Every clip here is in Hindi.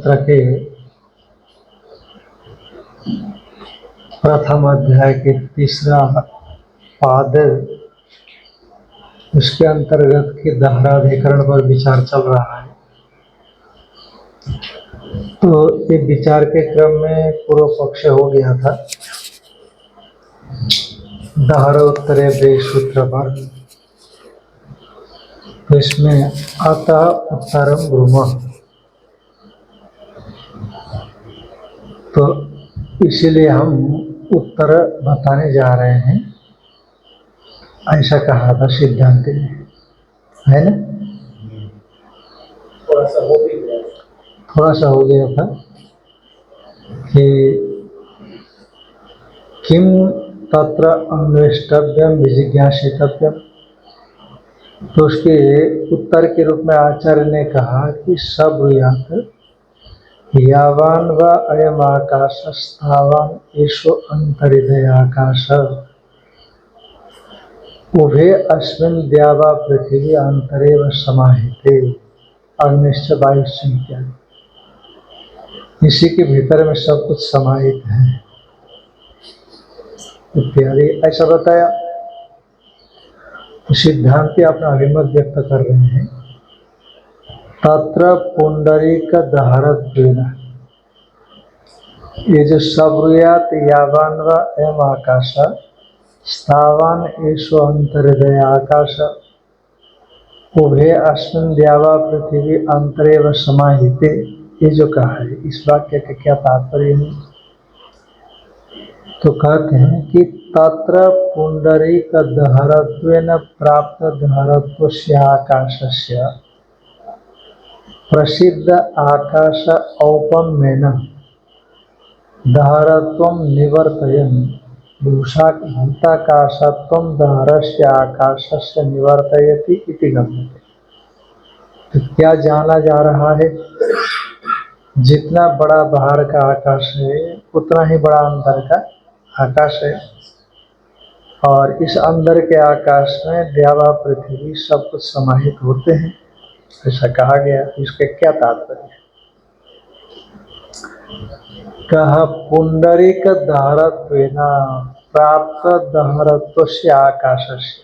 सूत्र के प्रथम अध्याय के तीसरा पाद, उसके अंतर्गत के दहराधिकरण पर विचार चल रहा है। तो ये विचार के क्रम में पूर्व पक्ष हो गया था दहरोत्तरे वे सूत्र पर। तो इसमें अतः उत्तरम ब्रूमः, तो इसीलिए हम उत्तर बताने जा रहे हैं, ऐसा कहा था सिद्धांत ने, है ना। थोड़ा सा हो गया था कि किम तत्र अन्वेष्टव्यम विजिज्ञासितव्यम। तो उसके उत्तर के रूप में आचार्य ने कहा कि सब्रूयात् यावान व अयम आकाश स्थावान एषो अंतरिदय आकाश उभे अस्मिन् द्यावा पृथ्वी अंतरे व समाहिते अग्निश्च वायुश्च इत्यादि। इसी के भीतर में सब कुछ समाहित है इत्यादि ऐसा बताया। सिद्धांति अपना अभिमत व्यक्त कर रहे हैं। तत्र पुंडरीक दहरत्वेन, ये जो सब्रूयात् यावान व अयम आकाश स्थावान एषो अंतरिदय आकाश उभे अस्मिन् द्यावा पृथ्वी अंतरे व समाहिते, ये जो कहा है इस वाक्य का क्या तात्पर्य है? तो कहते हैं कि तत्र पुंडरीक दहरत्वेन प्राप्त दहरत्वस्य आकाशस्य प्रसिद्ध आकाश औपम्येन दहरत्वं निवर्तयन् भूताकाशत्वं दहरस्य आकाशस्य निवर्तयति इति गम्यते। तो क्या जाना जा रहा है? जितना बड़ा बाहर का आकाश है उतना ही बड़ा अंदर का आकाश है, और इस अंदर के आकाश में द्यावा पृथ्वी सब कुछ समाहित होते हैं, ऐसा कहा गया। इसके क्या तात्पर्य है? कहा पुंडरीक दहरत्वेन प्राप्त दहरत्वस्य आकाशस्य,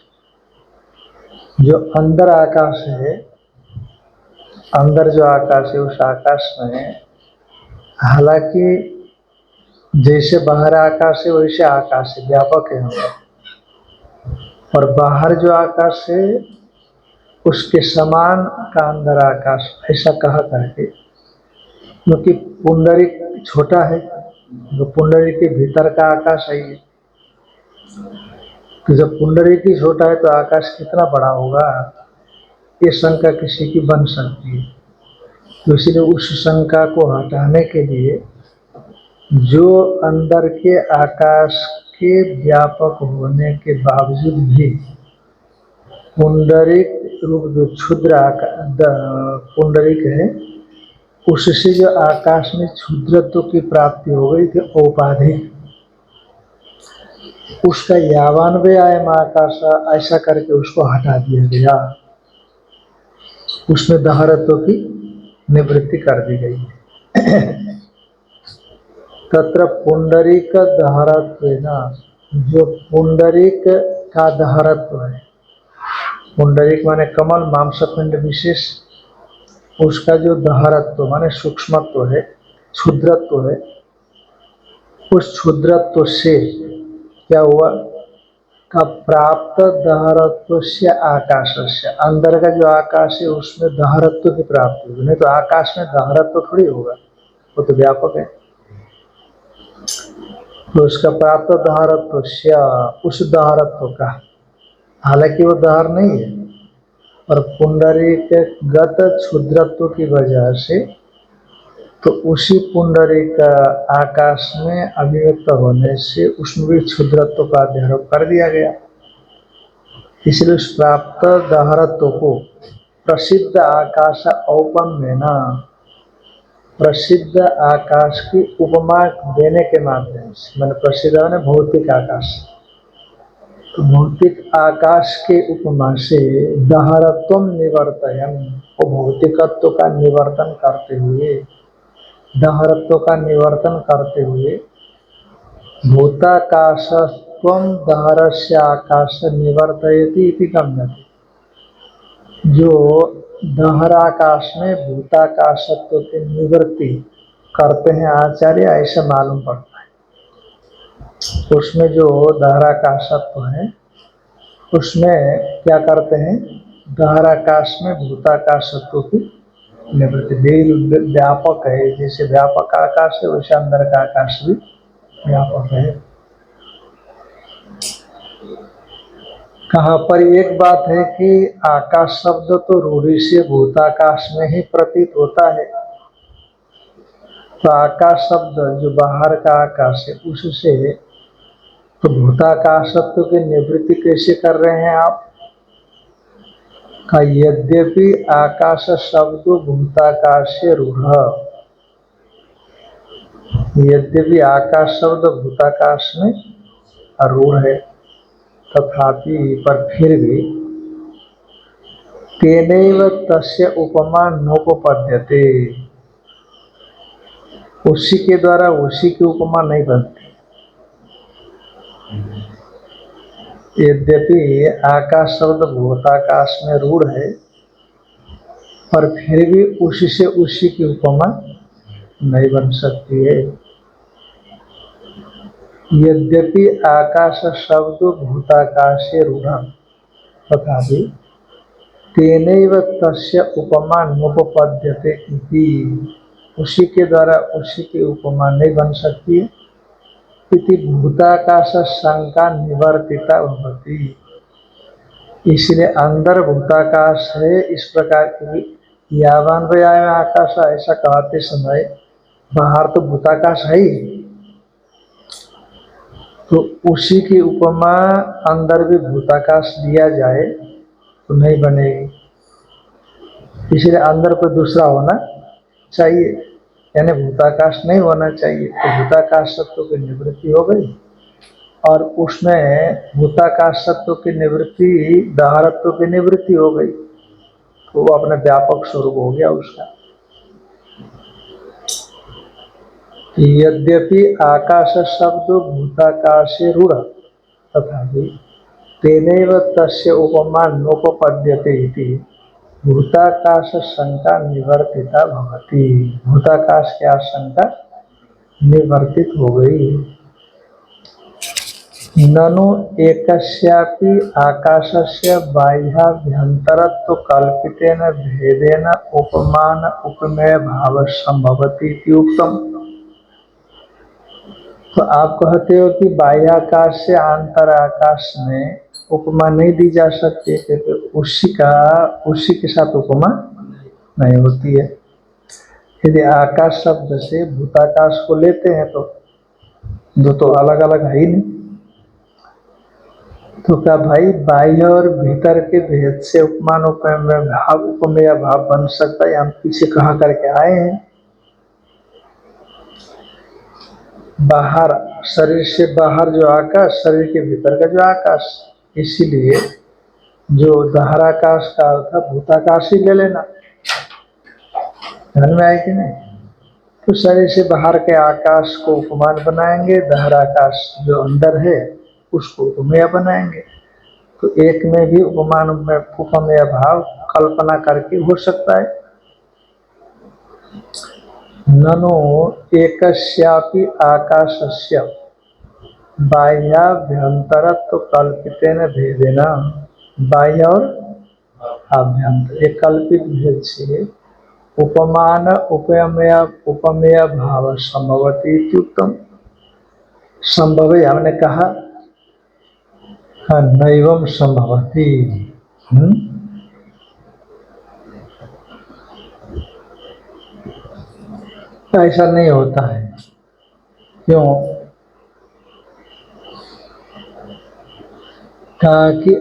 जो अंदर आकाश है, अंदर जो आकाश है उस आकाश में, हालांकि जैसे बाहर आकाश है वैसे आकाश है, व्यापक है, और बाहर जो आकाश है उसके समान का अंदर आकाश, ऐसा कहा करके। क्योंकि पुंडरीक छोटा है, जो पुंडरीक के भीतर का आकाश है ये, तो जब पुंडरीक ही छोटा है तो आकाश कितना बड़ा होगा, ये शंका किसी की बन सकती है। तो इसलिए उस शंका को हटाने के लिए जो अंदर के आकाश के व्यापक होने के बावजूद भी पुंडरीक रूप जो क्षुद्र पुंडरीक है, उससे जो आकाश में क्षुद्रत्व की प्राप्ति हो गई थी औपाधिक, उसका यावान्वय अयम आकाश ऐसा करके उसको हटा दिया गया, उसमें दहरत्व की निवृत्ति कर दी गई है। तत्र पुंडरीक दहरत्वेन, जो पुंडरीक का दहरत्व है, पुंडरीक माने कमल मांसपिंड विशेष, उसका जो दहरत्व माने सूक्ष्मत्व है, क्षुद्रत्व है, उस क्षुद्रत्व से क्या हुआ का प्राप्त दहरत्व से आकाश से, अंदर का जो आकाश है उसमें दहरत्व की प्राप्ति होगी। नहीं तो आकाश में दहरत्व थोड़ी होगा, वो तो व्यापक है। तो उसका प्राप्त दहरत्व से, उस दहरत्व का, हालांकि वो दहर नहीं है, और पुंडरीक गत क्षुद्रत्व की वजह से, तो उसी पुंडरीक आकाश में अभिव्यक्त होने से उसमें भी क्षुद्रत्व का अध्यारोप कर दिया गया। इसलिए उस प्राप्त दहरत्व को प्रसिद्ध आकाश औपम्येन, प्रसिद्ध आकाश की उपमा देने के माध्यम से, मैंने प्रसिद्ध है भौतिक आकाश, तो भौतिक आकाश के उपमा से दहरत्वम निवर्तयन्, वो भौतिकत्व का निवर्तन करते हुए दहरत्व का निवर्तन करते हुए भूताकाशत्वं दहरस्य आकाश निवर्तयति इति गम्यते। जो दहराकाश में भूताकाशत्व की निवृत्ति करते हैं आचार्य, ऐसा मालूम पड़ता है। उसमें जो दहराकाशत्व है उसमें क्या करते हैं, दहराकाश में भूताकाशत्व की निवृत्ति। व्यापक है, जैसे व्यापक आकाश है वैसे अंदर का आकाश भी व्यापक है। कहाँ पर एक बात है कि आकाश शब्द तो रूढ़ि से भूताकाश में ही प्रतीत होता है, तो आकाश शब्द जो बाहर का आकाश है उससे तो भूताकाशत्व की निवृत्ति कैसे कर रहे हैं आप? का यद्यपि आकाश शब्द भूताकाशे रूढ़, यद्यपि आकाश शब्द भूताकाश में रूढ़ है, तथापि पर फिर भी तेनैव तस्य उपमा नोपपद्यते, उसी के द्वारा उसी की उपमा नहीं बनती। यद्यपि आकाश शब्द भूताकाश में रूढ़ है, पर फिर भी उसी से उसी की उपमा नहीं बन सकती है। यद्यपि आकाश शब्द भूताकाशे रूढ़ तथापि तेनैव तस्य उपमा नोपपद्यते इति, उसी के द्वारा उसी की उपमा नहीं बन सकती है। इति भूताकाश शंका निवर्तिता भवति, इसलिए अंदर भूताकाश है इस प्रकार की यावान व्याय आकाश ऐसा कहते समय बाहर तो भूताकाश है ही, तो उसी की उपमा अंदर भी भूताकाश दिया जाए तो नहीं बनेगी। इसलिए अंदर कोई दूसरा होना चाहिए, यानी भूताकाश नहीं होना चाहिए। तो भूताकाश तत्व की निवृत्ति हो गई और उसमें भूताकाश तत्व की निवृत्ति दहरत्व की निवृत्ति हो गई, तो वो अपने व्यापक स्वरूप हो गया उसका। यद्यपि आकाश शब्द भूताकाशे रूढ़ तथापि तेनैव तस्य उपमा नोपपद्यते इति भूताकाश शंका निवर्तिता भवति, भूताकाश की आशंका निवर्तित हो गई। ननु एकस्यापि आकाशस्य बाह्याभ्यन्तरत्व कल्पितेन भेदेन उपमान उपमेय भाव संभवति इति उक्तम। तो आप कहते हो कि बाह्याकाश से आंतर आकाश में उपमा नहीं दी जा सकती, क्योंकि उसी के साथ उपमा नहीं होती है। यदि आकाश शब्द से भूताकाश को लेते हैं तो दो तो अलग अलग है ही नहीं, तो क्या भाई बाह्य और भीतर के भेद से उपमान उपमेय भाव बन सकता है? हम पीछे कहा करके आए हैं, बाहर शरीर से बाहर जो आकाश, शरीर के भीतर का जो आकाश, इसीलिए जो दहराकाश का अर्थ भूताकाश ही ले लेना। ध्यान में आए कि नहीं? तो शरीर से बाहर के आकाश को उपमान बनाएंगे, दहराकाश जो अंदर है उसको उपमेय बनाएंगे, तो एक में भी उपमान उपमेय भाव कल्पना करके हो सकता है। ननु एकस्यापि आकाशस्य बाह्याभ्यन्तरत्व कल्पितेन भेदेन, बाह्य और आभ्यंतर एक कल्पित भेद से उपमान उपमेय भाव संभवति इत्युक्तम। संभव हमने कहा नैवम संभवति, ऐसा नहीं होता है। क्यों? कहा कि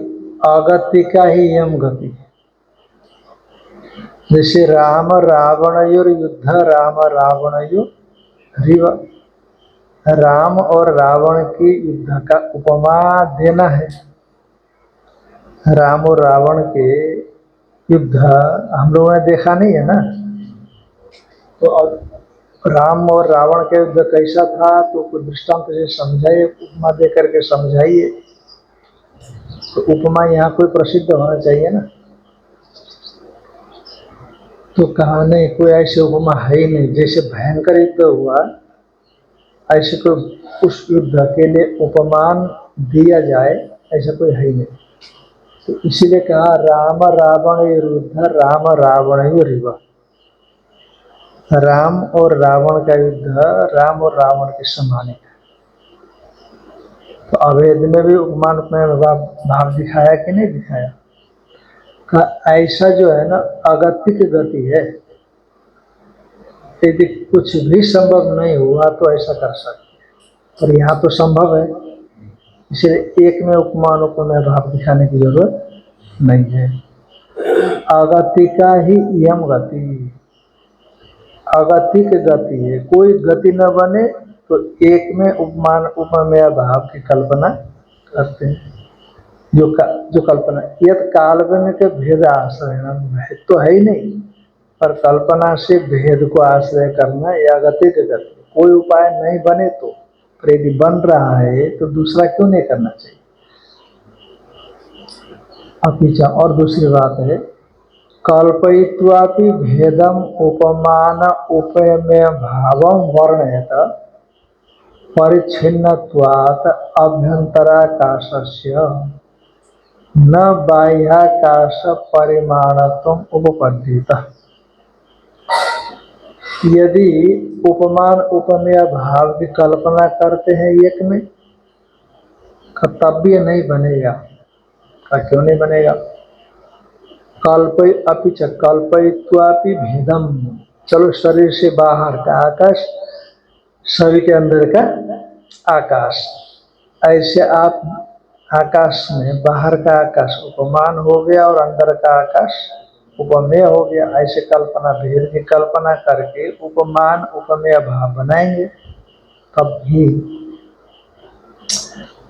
अगति का ही यम गति। जैसे राम रावणयोर युद्ध राम रावणयोरिव, राम और रावण की युद्ध का उपमा देना है। राम और रावण के युद्ध हम लोगों ने देखा नहीं है ना, तो अब राम और रावण के युद्ध कैसा था, तो कुछ दृष्टांत से समझाइए, उपमा दे करके समझाइए। तो उपमा यहाँ कोई प्रसिद्ध होना चाहिए ना। तो कहा नहीं, कोई ऐसी उपमा है ही नहीं। जैसे भयंकर युद्ध हुआ, ऐसे कोई उस युद्ध के लिए उपमान दिया जाए, ऐसा कोई है ही नहीं। तो इसीलिए कहा राम रावण युद्ध, राम रावण युरिव। राम और रावण का युद्ध राम और रावण के समान है। तो अभेद में भी उपमान में भाव दिखाया कि नहीं दिखाया? का ऐसा जो है ना, अगतिक गति है। यदि कुछ भी संभव नहीं हुआ तो ऐसा कर सकते, और यहाँ तो संभव है। इसलिए एक में उपमान उपमेय भाव दिखाने की जरूरत नहीं है। अगतिका ही यम गति, अगतिक गति है। कोई गति न बने तो एक में उपमान उपमेय भाव की कल्पना करते हैं। जो कल्पना यद काल्पनिक भेद आश्रय, भेद तो है ही नहीं, पर कल्पना से भेद को आश्रय करना या अगतिक गति। कोई उपाय नहीं बने तो, पर यदि बन रहा है तो दूसरा क्यों नहीं करना चाहिए? अपिचा, और दूसरी बात है, कल्पयित्वापि भेदम उपमान उपमेय भावं वर्णयत परिच्छिन्नत्वात् अभ्यन्तराकाशस्य न बाह्याकाश परिमाणत्वम् उपपद्येत। यदि उपमान उपमेय भाव की कल्पना करते हैं एक में, तब भी नहीं बनेगा। क्यों नहीं बनेगा? कल्पयित्वापि भेदम, चलो शरीर से बाहर का आकाश, शरीर के अंदर का आकाश, ऐसे आप आकाश में बाहर का आकाश उपमान हो गया और अंदर का आकाश उपमेय हो गया। ऐसे कल्पना, भेद की कल्पना करके उपमान उपमेय भाव बनाएंगे तब भी।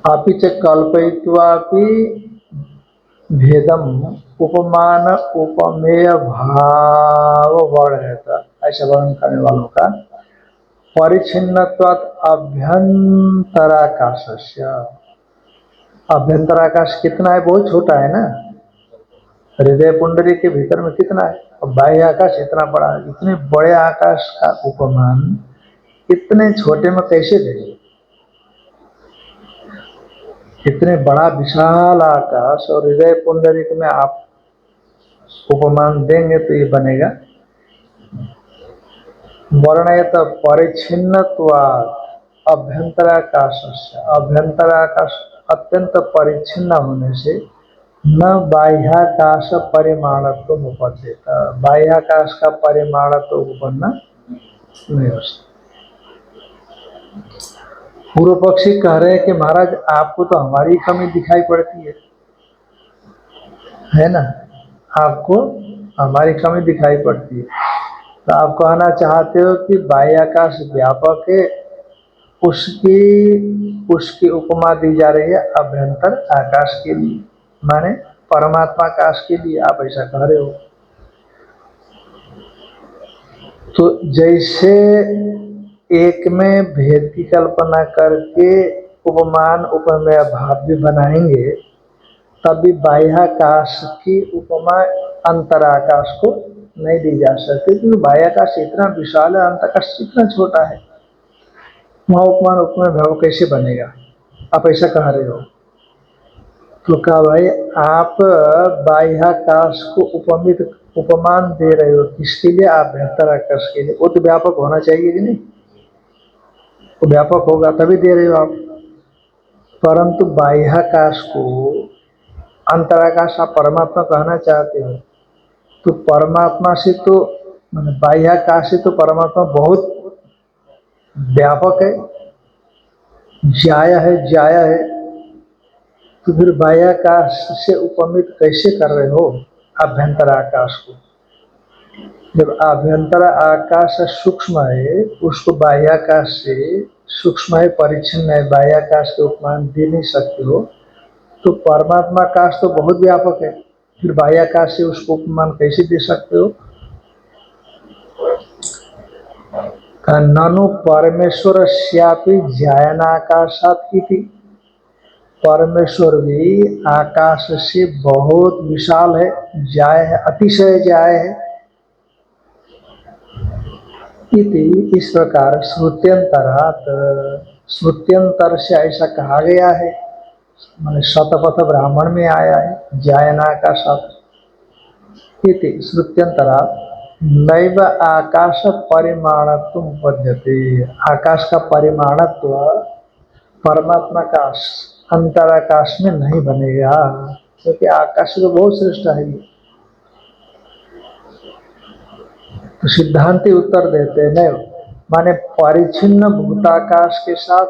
अपिच कल्पयित्वापि भेदम उपमान उपमेय भाव वर्णयत, ऐसा वर्णन करने वालों का परिच्छिन्नत्वात् अभ्यंतराकाशस्य। अभ्यंतराकाश कितना है? बहुत छोटा है ना। हृदय पुंडरी के भीतर में कितना है, और बाह्य आकाश इतना बड़ा है। इतने बड़े आकाश का उपमान इतने छोटे में कैसे देंगे? इतने बड़ा विशाल आकाश और हृदय पुंडरीक में आप उपमान देंगे तो ये बनेगा। वर्णयत परिच्छिन्नत्वात् अभ्यंतराकाश, अभ्यंतराकाश अत्यंत परिच्छिन्न होने से न बाह्याकाश परिमाणत्व उपपद्येत, बाह्याकाश का परिमाणत्व उपपन्न नहीं हो सकता। पूर्व पक्षी कह रहे हैं कि महाराज आपको तो हमारी कमी दिखाई पड़ती है ना, आपको हमारी कमी दिखाई पड़ती है। तो आप कहना चाहते हो कि बाह्याकाश व्यापक है, उसकी उपमा दी जा रही है अभ्यंतर आकाश के लिए, माने परमात्मा आकाश के लिए आप ऐसा कह रहे हो। तो जैसे एक में भेद की कल्पना करके उपमान उपमेय भाव भी बनाएंगे, तभी बाह्याकाश की उपमा अंतराकाश को नहीं दी जा सकती, क्योंकि बाह्याकाश इतना विशाल है, अंतराकाश इतना छोटा है। वहाँ उपमान उपमेय भाव कैसे बनेगा? आप ऐसा कह रहे हो। तो कहा भाई आप बाह्याकाश को उपमान दे रहे हो, किसके लिए? अभ्यंतराकाश के लिए। वो तो व्यापक होना चाहिए कि नहीं? वो व्यापक होगा तभी दे रहे हो आप। परंतु बाह्याकाश को अंतराकाश आप परमात्मा कहना चाहते हो, तो परमात्मा से तो बाह्याकाश से तो परमात्मा बहुत व्यापक है, जाया है। तो फिर बाह्याकाश से उपमित कैसे कर रहे हो आभ्यंतर आकाश को? जब आभ्यंतर आकाश सूक्ष्म है, उसको बाह्याकाश से सूक्ष्म है, परिच्छिन्न है, बाह्याकाश के उपमान दे नहीं सकते हो। तो परमात्मा आकाश तो बहुत व्यापक है, फिर बाह्याकाश से उसको उपमान कैसे दे सकते हो? ननु परमेश्वरस्यापि जायनाकाशात् इति। परमेश्वर भी आकाश से बहुत विशाल है, जाय है, अतिशय जाय है। इति इस प्रकार श्रुत्यंतरात, श्रुत्यंतर से ऐसा कहा गया है, मैंने शतपथ ब्राह्मण में आया है जायनाकाशात् इति श्रुत्यंतरात नैव आकाश परिमाणत्व उपपद्यते। आकाश का परिमाणत्व परमात्मा का अंतराकाश में नहीं बनेगा, क्योंकि आकाश तो बहुत श्रेष्ठ है। तो सिद्धांति उत्तर देते हैं नहीं, माने परिचिन्न भूताकाश के साथ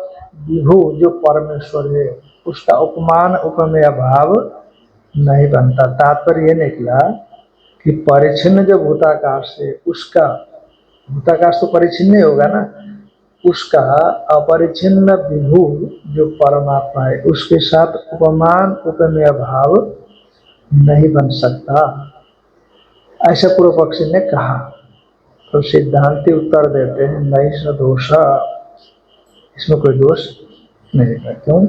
विभु जो परमेश्वर है उसका उपमान उपमेय भाव नहीं बनता। तात्पर्य ये निकला कि परिचिन्न जो भूताकाश है उसका, भूताकाश तो परिचिन्न ही होगा ना, उसका अपरिचिन्न विभु जो परमात्मा है उसके साथ उपमान उपमेय भाव नहीं बन सकता, ऐसा पूर्व पक्षी ने कहा। तो सिद्धांति उत्तर देते हैं नहीं सदोष, इसमें कोई दोष नहीं है। क्यों?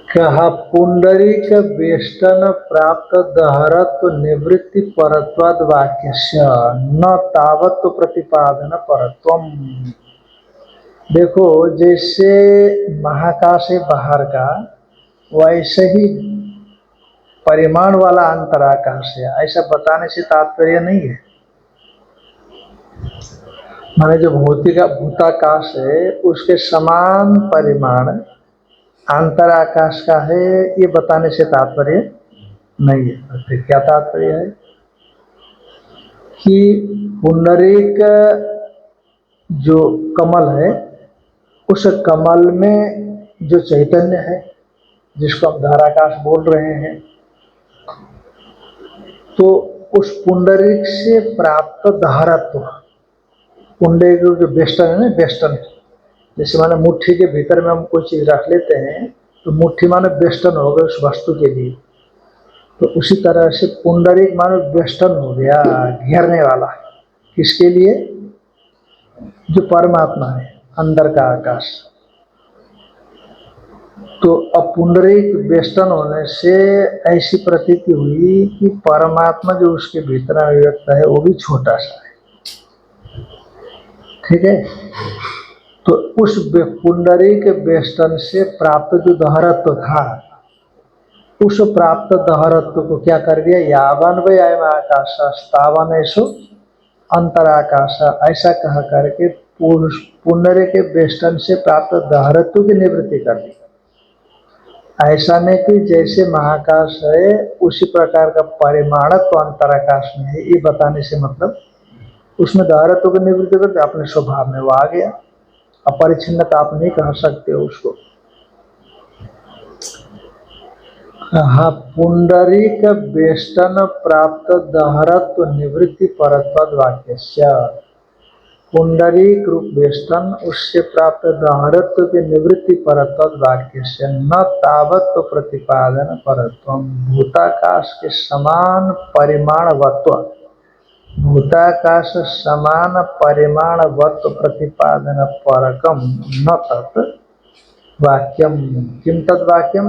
कहा पुंडरीक वेष्टन प्राप्त दहरत्व निवृत्ति परत्वाद वाक्यस्य न तावत्व प्रतिपादन परत्वम। देखो जैसे महाकाश है बाहर का, वैसे ही परिमाण वाला अंतराकाश है, ऐसा बताने से तात्पर्य नहीं है। माने जो भूताकाश है उसके समान परिमाण अंतराकाश का है, ये बताने से तात्पर्य नहीं है। फिर क्या तात्पर्य है कि पुंडरीक जो कमल है उस कमल में जो चैतन्य है जिसको हम धाराकाश बोल रहे हैं, तो उस पुंडरीक से प्राप्त धारत्व, पुंडरीक जो बेष्टन है ना, बेष्टन जैसे माने मुट्ठी के भीतर में हम कोई चीज रख लेते हैं तो मुट्ठी माने बेष्टन हो गए उस वस्तु के लिए, तो उसी तरह से पुंडरीक माने बेष्टन हो गया, घेरने वाला। किसके लिए? जो परमात्मा है, अंदर का आकाश। तो अब पुंडरीक बेष्टन होने से ऐसी प्रतीति हुई कि परमात्मा जो उसके भीतर अभिव्यक्त है वो भी छोटा सा है। ठीक है? तो उस पुंडरीक बेष्टन से प्राप्त जो दहरत्व था, उस प्राप्त दहरत्व को क्या कर दिया? यावन वै अयम आकाश स्थावनेषु अंतराकाश, ऐसा कह करके पुंडरीक बेष्टन से प्राप्त दहरत्व की निवृत्ति कर दी। ऐसा नहीं कि जैसे महाकाश है उसी प्रकार का परिमाणत्व अंतराकाश में है, ये बताने से मतलब उसमें दहरत्व की निवृत्ति करके अपने स्वभाव में वो आ गया। अपरिच्छिन्नता आप नहीं कह सकते हो उसको। हाँ, पुंडरीक बेष्टन प्राप्त दहरत्व निवृत्ति परत्वाद वाक्यस्य, पुंडरीक रूप बेष्टन उससे प्राप्त दहरत्व की निवृत्ति परत्वाद वाक्यस्य न तावत्व प्रतिपादन परत्वम। भूताकाश के समान परिमाणवत्व, भूताकाश समान परिमाणवत्व प्रतिपादन परकम न तत् वाक्यम। किम तद वाक्यम?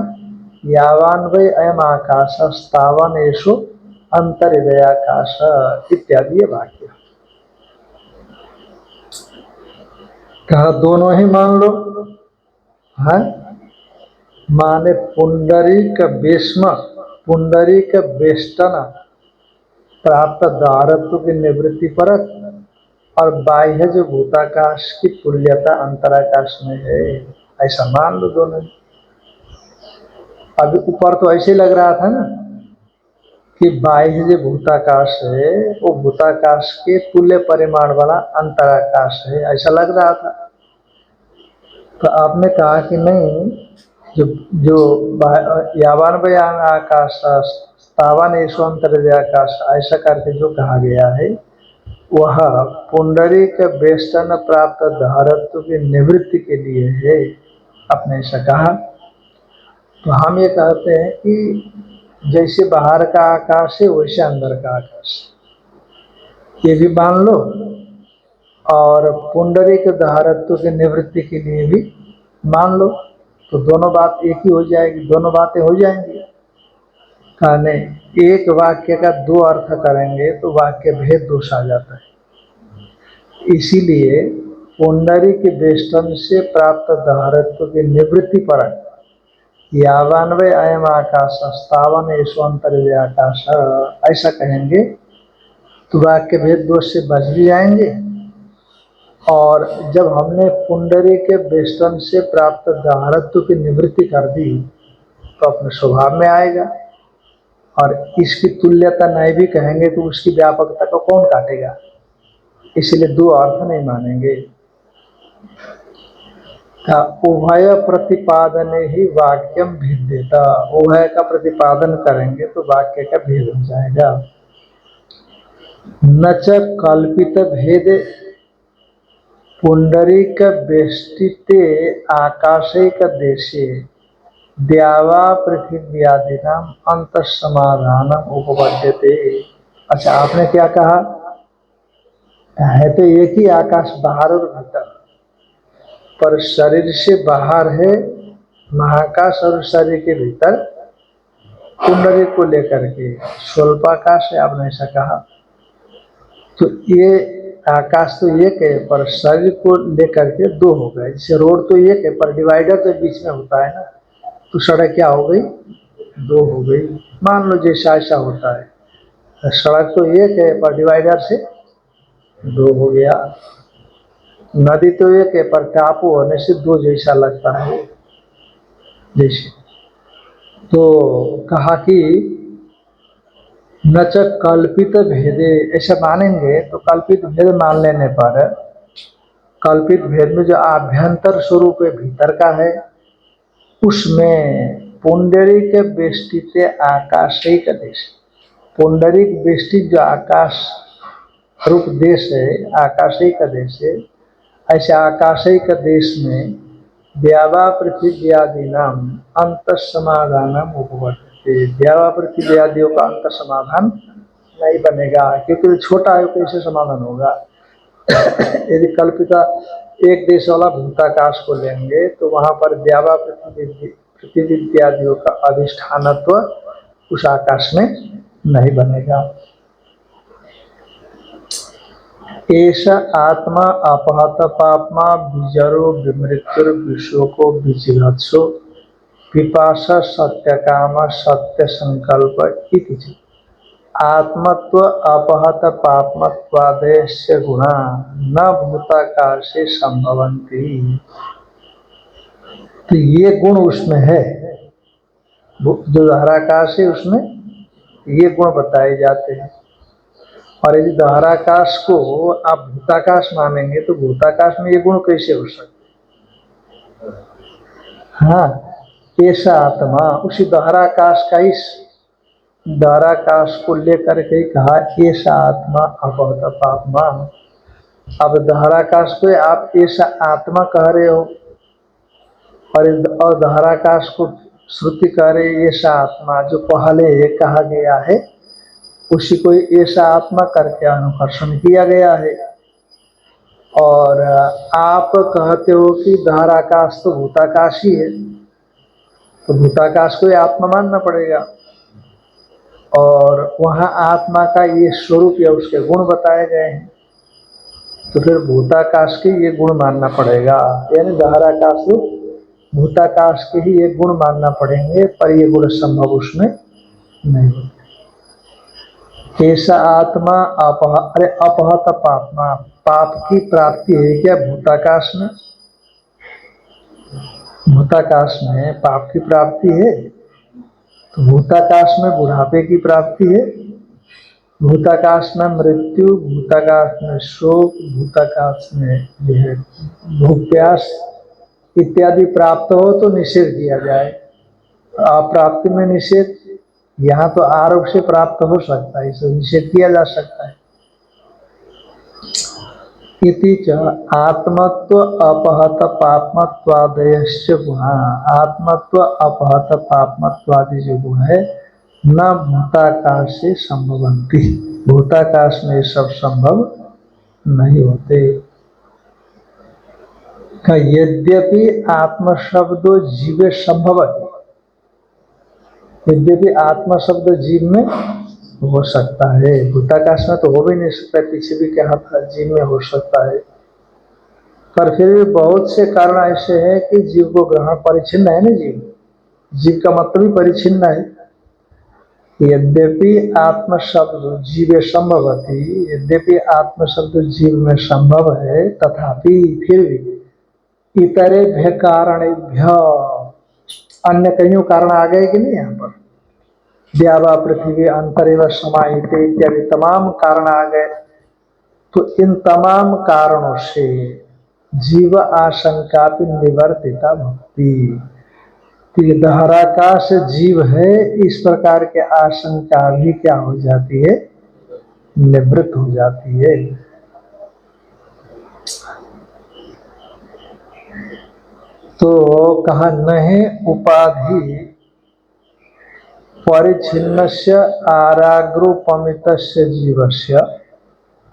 यावान वै अयम आकाश स्थावनेषु अंतर्हृदयाकाश इत्यादि ये वाक्य। कहा दोनों ही मान लो है, माने पुंडरीक बेष्म, पुंडरीक बेष्टन प्राप्त दारत्व की निवृत्ति परक, और बाह्य जो भूताकाश की तुल्यता अंतराकाश में है, ऐसा मान लो दोनों। अभी ऊपर तो ऐसे लग रहा था ना कि बाह्य जो भूताकाश है वो भूताकाश के तुल्य परिमाण वाला अंतराकाश है, ऐसा लग रहा था। तो आपने कहा कि नहीं, जो यावान बयान आकाश स्थावन एसो अंतर्हृदयाकाश ऐसा करके जो कहा गया है वह पुंडरीक बेष्टन प्राप्त धारत्व की निवृत्ति के लिए है, आपने ऐसा कहा। तो हम ये कहते हैं कि जैसे बाहर का आकाश है वैसे अंदर का आकाश, ये भी मान लो और पुंडरीक धारत्व की निवृत्ति के लिए भी मान लो, तो दोनों बात एक ही हो जाएगी, दोनों बातें हो जाएंगी। कहने एक वाक्य का दो अर्थ करेंगे तो वाक्य भेद दोष आ जाता है। इसीलिए पुंडरीक वेष्टन से प्राप्त धारत्व की निवृत्ति पर यावान्वय अयम आकाश स्थावन यशवंतर आकाश, ऐसा कहेंगे तो वाक्य भेद दोष से बच भी जाएंगे। और जब हमने पुंडरी के वेष्टन से प्राप्त धारत्व की निवृत्ति कर दी तो अपने स्वभाव में आएगा, और इसकी तुल्यता नहीं भी कहेंगे तो उसकी व्यापकता को कौन काटेगा, इसलिए दो अर्थ नहीं मानेंगे। उभय प्रतिपादन ही वाक्यम भेदेता, उभय का प्रतिपादन करेंगे तो वाक्य का भेद हो जाएगा। न च कल्पित भेद पुंडरीक वेष्टिते आकाशैक देशे द्यावा पृथिव्यादिनाम अंत समाधानम उपपद्यते। अच्छा, आपने क्या कहा है, तो एक ही आकाश बाहर और भीतर, पर शरीर से बाहर है महाकाश और शरीर के भीतर पुंडरी को लेकर के स्वल्पाकाश है, आपने ऐसा कहा। तो ये आकाश तो एक है पर शरीर को लेकर के दो हो गए। जैसे रोड तो एक है पर डिवाइडर तो बीच में होता है ना, तो सड़क क्या हो गई, दो हो गई। मान लो जैसा ऐसा होता है, सड़क तो एक है पर डिवाइडर से दो हो गया। नदी तो एक है पर टापू होने से दो जैसा लगता है। जैसे तो कहा कि न च कल्पित भेदे, ऐसा मानेंगे तो कल्पित भेद मान लेने पर कल्पित भेद में जो आभ्यंतर स्वरूप है भीतर का है, उसमें पुंडरीक वेष्टित आकाशिक देश, पुंडरीक वेष्टित जो आकाश रूप देश है, आकाशिक देश है, ऐसे आकाशिक देश में द्यावा पृथ्वी नाम अंत समाधान उपवर्तते। द्यावा पृथ्वी आदियों का अंत समाधान नहीं बनेगा, क्योंकि छोटा है, कैसे समाधान होगा। यदि कल्पिता एक देश वाला भूताकाश को लेंगे तो वहां पर द्यावा पृथ्वी इत्यादियों का अधिष्ठानत्व उस आकाश में नहीं बनेगा। ऐसा आत्मा अपहत पापमा विजरो विमृत्युर विशोको विजिघत्सो पिपासा सत्य काम सत्य संकल्प इति। आत्मत्व अपहत पापमत्वादेश्य गुणा न भूताकाशे संभवन्ति। तो ये गुण उसमें है, जो धाराकाश है उसमें ये गुण बताए जाते हैं। और यदि धाराकाश को आप भूताकाश मानेंगे तो भूताकाश में ये गुण कैसे हो सकते। हाँ, ऐसा आत्मा उसी धाराकाश का, इस धाराकाश को लेकर के कहा ऐसा आत्मा अपहत पापमा। अब धाराकाश को आप ऐसा आत्मा कह रहे हो और धाराकाश को श्रुति कह रहे ऐसा आत्मा, जो पहले कहा गया है उसी को ऐसा आत्मा करके अनुकर्षण किया गया है। और आप कहते हो कि धाराकाश तो भूताकाश ही है, तो भूताकाश को आत्मा मानना पड़ेगा। और वहाँ आत्मा का ये स्वरूप या उसके गुण बताए गए हैं, तो फिर भूताकाश के ये गुण मानना पड़ेगा। यानी धाराकाश भूताकाश के ही ये गुण मानना पड़ेंगे, पर ये गुण संभव उसमें नहीं होते। ऐसा आत्मा अपहत पापमा, पाप की प्राप्ति है क्या भूताकाश में? भूताकाश में पाप की प्राप्ति है, तो भूताकाश में बुढ़ापे की प्राप्ति है, भूताकाश में मृत्यु, भूताकाश में शोक, भूताकाश में जो है भूख प्यास इत्यादि प्राप्त हो तो निषेध किया जाए। अप्राप्ति में निषेध, यहाँ तो आरोप से प्राप्त हो सकता है, इसे निषेध किया जा सकता है। इति च आत्मत्व अपहत पापमत्वादयश्च गुणा, आत्मत्व अपहत पापमत्वादि जो गुण है न भूताकाश से संभवन्ति, भूताकाश में सब संभव नहीं होते। यद्यपि आत्म शब्दो जीवे संभवति, यद्यपि आत्मा शब्द जीव में हो सकता है, भूताकाश में तो हो भी नहीं सकता, पीछे भी कहा था जीव में हो सकता है, पर फिर भी बहुत से कारण ऐसे हैं कि जीव को ग्रहण परिचिन्न है ना, जीव जीव का मतलब ही परिचिन्न है। यद्यपि आत्म शब्द जीव संभवती, यद्यपि आत्म शब्द जीव में संभव है, तथापि फिर भी इतरेभ्य कारणेभ्य, अन्य कईयों कारण आ गए कि नहीं यहाँ पर, द्यावा पृथ्वी अंतरेव समाहिते इत्यादि तमाम कारण आ गए। तो इन तमाम कारणों से जीव आशंका निवर्तिता भक्ति, तो ये दहराकाश जीव है, इस प्रकार के आशंका भी क्या हो जाती है, निवृत्त हो जाती है। तो कहा नहीं उपाधि परिच्छिन्नस्य आराग्रोपमितस्य जीवस्य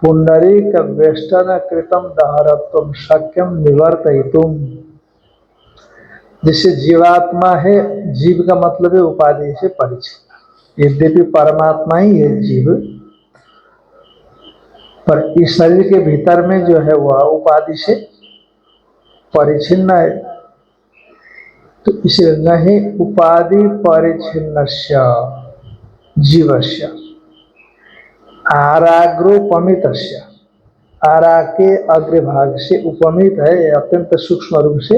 पुंडरीक वेष्टन कृतम दहरत्वम शक्यम निवर्तयितुम। जिससे जीवात्मा है, जीव का मतलब है उपाधि से परिचिन्न, यद्यपि परमात्मा ही है जीव, पर इस शरीर के भीतर में जो है वह उपाधि से परिचिन्न है। तो इसे नहीं उपाधि परिच्छिन्नस्य जीवस्य आराग्रोपमितस्य, आरा के अग्रभाग से उपमित है, अत्यंत सूक्ष्म रूप से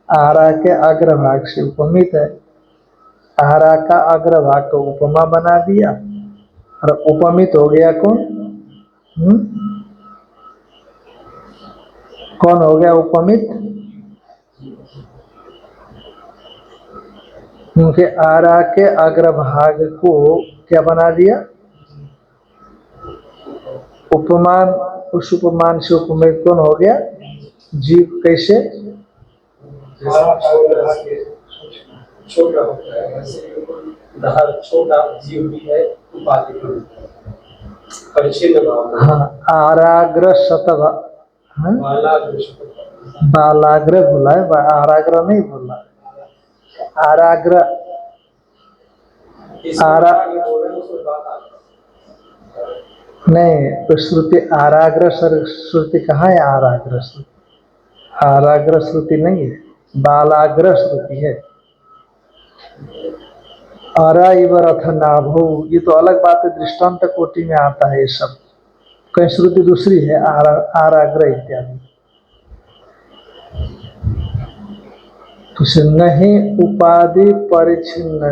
आरा के अग्रभाग से उपमित है। आरा का अग्रभाग को उपमा बना दिया और उपमित हो गया कौन? कौन हो गया उपमित? क्योंकि आरा के अग्रभाग को क्या बना दिया? उपमान। उस उपमान से उपमित कौन हो गया? जीव। कैसे? छोटा होता है, दहर छोटा जीव भी है, उपाधि परिचिन्न भाव। हाँ, आराग्र शतभा, बालाग्र बोला है, आराग्र नहीं बोला। आराग्र आरा नहीं, तो श्रुति आराग्र श्रुति कहाँ है? आराग्र श्रुति, आराग्र श्रुति नहीं है, बालाग्र श्रुति है। आरा इवर अथ नाभो, ये तो अलग बात है, दृष्टांत कोटि में आता है ये सब। कहीं श्रुति दूसरी है, आराग्र इत्यादि। तो नहीं उपाधि परिचिन्न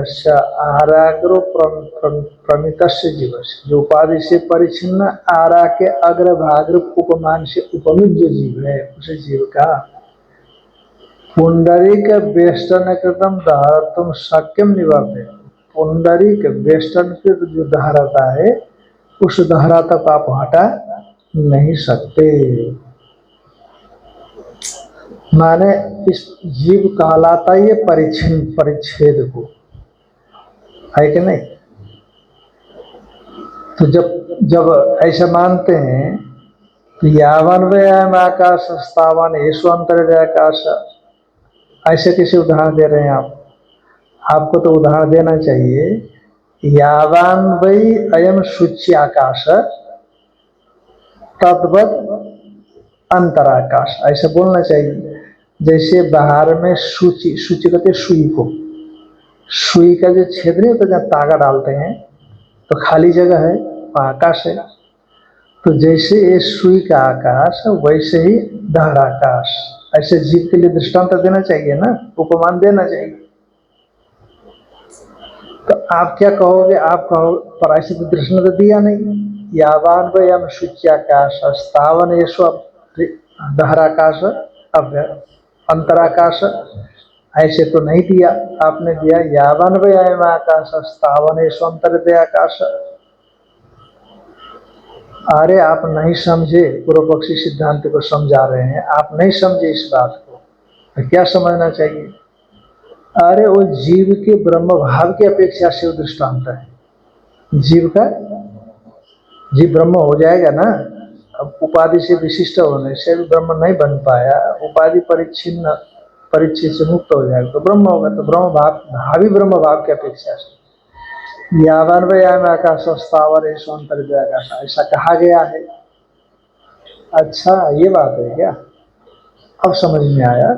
आराग्रो प्रमितस्य जीवस्य, जो उपाधि से परिचिन्न आरा के अग्रभाग उपमान से उपमित जो जीव है, उसे जीव का पुंडरीक वेष्टन कृतम धारत्म शक्यम निवर्ते। पुंडरीक वेष्टन कृत जो धारता है, उस धारता को आप हटा नहीं सकते। माने इस जीव कहलाता ही परिच्छिन्न, परिच्छेद को, है कि नहीं? तो जब ऐसा मानते हैं तो यावन व्यायाम आकाश स्थावन येषु अंतर्जय आकाश, ऐसे किसी उदाहरण दे रहे हैं आप? आपको तो उदाहरण देना चाहिए, यावान वै अयम शुचि आकाश तद्वत् अंतराकाश, ऐसे बोलना चाहिए। जैसे बाहर में सूची, सूची कहते हैं सुई को, सुई का जो छेद नहीं होता, जहाँ तागा डालते हैं तो खाली जगह है, वहाँ आकाश है। तो जैसे ये सुई का आकाश, वैसे ही दहर आकाश, ऐसे जीव के लिए दृष्टांत देना चाहिए ना, उपमान देना चाहिए। तो आप क्या कहोगे? आप कहो पर ऐसे तो दृष्टांत दिया नहीं। यावान वयम शुच्याकाश स्थावन येषु दहराकाश अंतराकाश, ऐसे तो नहीं दिया। आपने दिया यावन व्यायाम आकाश स्थावन येषु अंतर्दय आकाश। अरे आप नहीं समझे, पूर्व पक्षी सिद्धांत को समझा रहे हैं, आप नहीं समझे इस बात को, तो क्या समझना चाहिए? अरे वो जीव के ब्रह्म भाव की अपेक्षा से वो दृष्टांत है। जीव का, जीव ब्रह्म हो जाएगा ना, अब उपाधि से विशिष्ट होने से भी ब्रह्म नहीं बन पाया, उपाधि परिच्छिन्न परिच्छेद से मुक्त हो जाएगा तो ब्रह्म होगा। तो ब्रह्म भाव भावी ब्रह्म भाव की अपेक्षा से यावन व्यायाम आकाश स्थावर आकाश ऐसा कहा गया है। अच्छा ये बात है क्या, अब समझ में आया।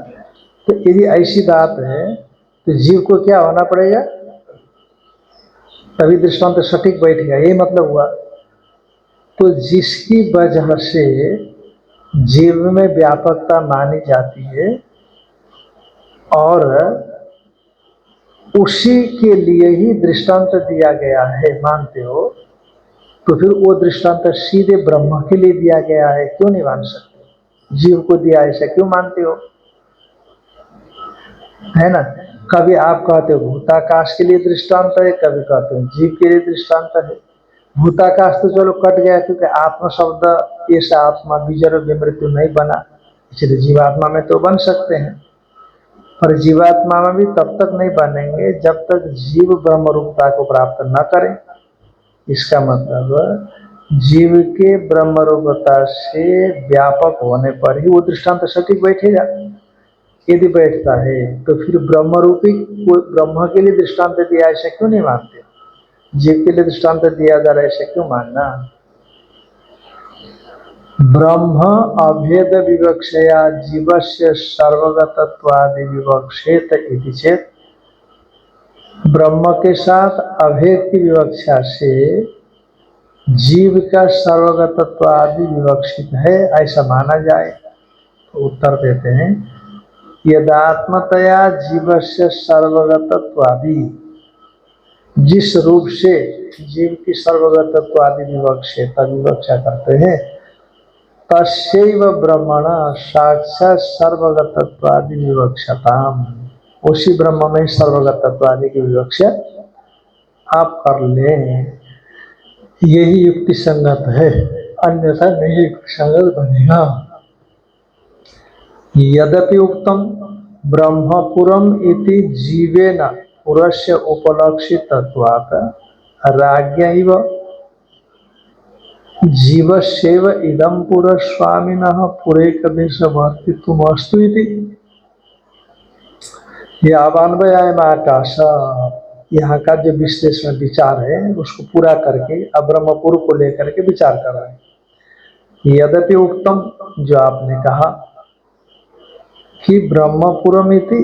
तो यदि ऐसी बात है तो जीव को क्या होना पड़ेगा, तभी दृष्टांत तो सटीक बैठेगा, यही मतलब हुआ। तो जिसकी वजह से जीव में व्यापकता मानी जाती है और उसी के लिए ही दृष्टांत दिया गया है मानते हो, तो फिर वो दृष्टांत सीधे ब्रह्म के लिए दिया गया है, क्यों नहीं मान सकते? जीव को दिया ऐसा क्यों मानते हो, है ना? कभी आप कहते हो भूताकाश के लिए दृष्टांत है, कभी कहते हो जीव के लिए दृष्टांत है। भूताकाश तो चलो कट गया क्योंकि आत्मा शब्द ऐसा आत्मा विजर विमृत्यु नहीं बना, इसलिए जीवात्मा में तो बन सकते हैं, पर जीवात्मा में भी तब तक नहीं बनेंगे जब तक जीव ब्रह्म रूपता को प्राप्त न करे। इसका मतलब जीव के ब्रह्म रूपता से व्यापक होने पर ही वो दृष्टांत सटीक बैठेगा। यदि बैठता है तो फिर ब्रह्म रूपी ब्रह्म के लिए दृष्टांत दिया ऐसा क्यों नहीं मानते? जीव के लिए दृष्टांत दिया जा रहा है ऐसा क्यों मानना? ब्रह्म अभेद विवक्षया जीवस्य सर्वगतत्वादि विवक्षेत इति चेत, ब्रह्म के साथ अभेद की विवक्षा से जीव का सर्वगतत्व आदि विवक्षित है ऐसा माना जाए। तो उत्तर देते हैं यदात्मतया जीवस्य सर्वगतत्व आदि, जिस रूप से जीव की सर्वगतत्व आदि विवक्षा करते हैं, तस्यैव ब्रह्मण साक्षात सर्वगतत्व आदि विवक्षताम, उसी ब्रह्म में सर्वगतत्व आदि की विवक्षा आप कर लें, यही युक्ति संगत है, अन्यथा नहीं युक्ति संगत बनेगा। यद्यपि उक्तम ब्रह्मपुरम इति जीवेन पुरस्य उपलक्षितत्वात् राज्ञैव जीवस्यैव इदं पुरस्वामिनः पुरेकदेशवर्तित्वमस्तु इति। यावान्वयाम आकाश, यहाँ का जो विश्लेषण विचार है उसको पूरा करके अब ब्रह्मपुर को लेकर के विचार कर रहे हैं। यद्यपि उक्तम, जो आपने कहा कि ब्रह्मपुरम इति,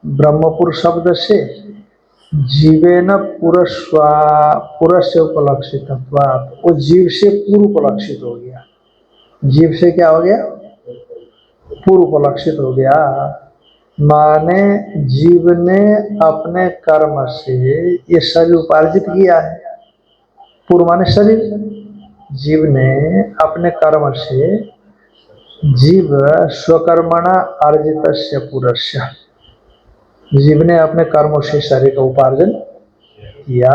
ब्रह्मपुर शब्द से जीवेन पुरस्य उपलक्षित, वो जीव से पूर्व उपलक्षित हो गया। जीव से क्या हो गया? पूर्व उपलक्षित हो गया। माने जीव ने अपने कर्म से ये शरीर उपार्जित किया है। पूर्व माने शरीर, जीव ने अपने कर्म से, जीव स्वकर्मणा अर्जितस्य पुरस्य, जीव ने अपने कर्मों से शरीर का उपार्जन किया।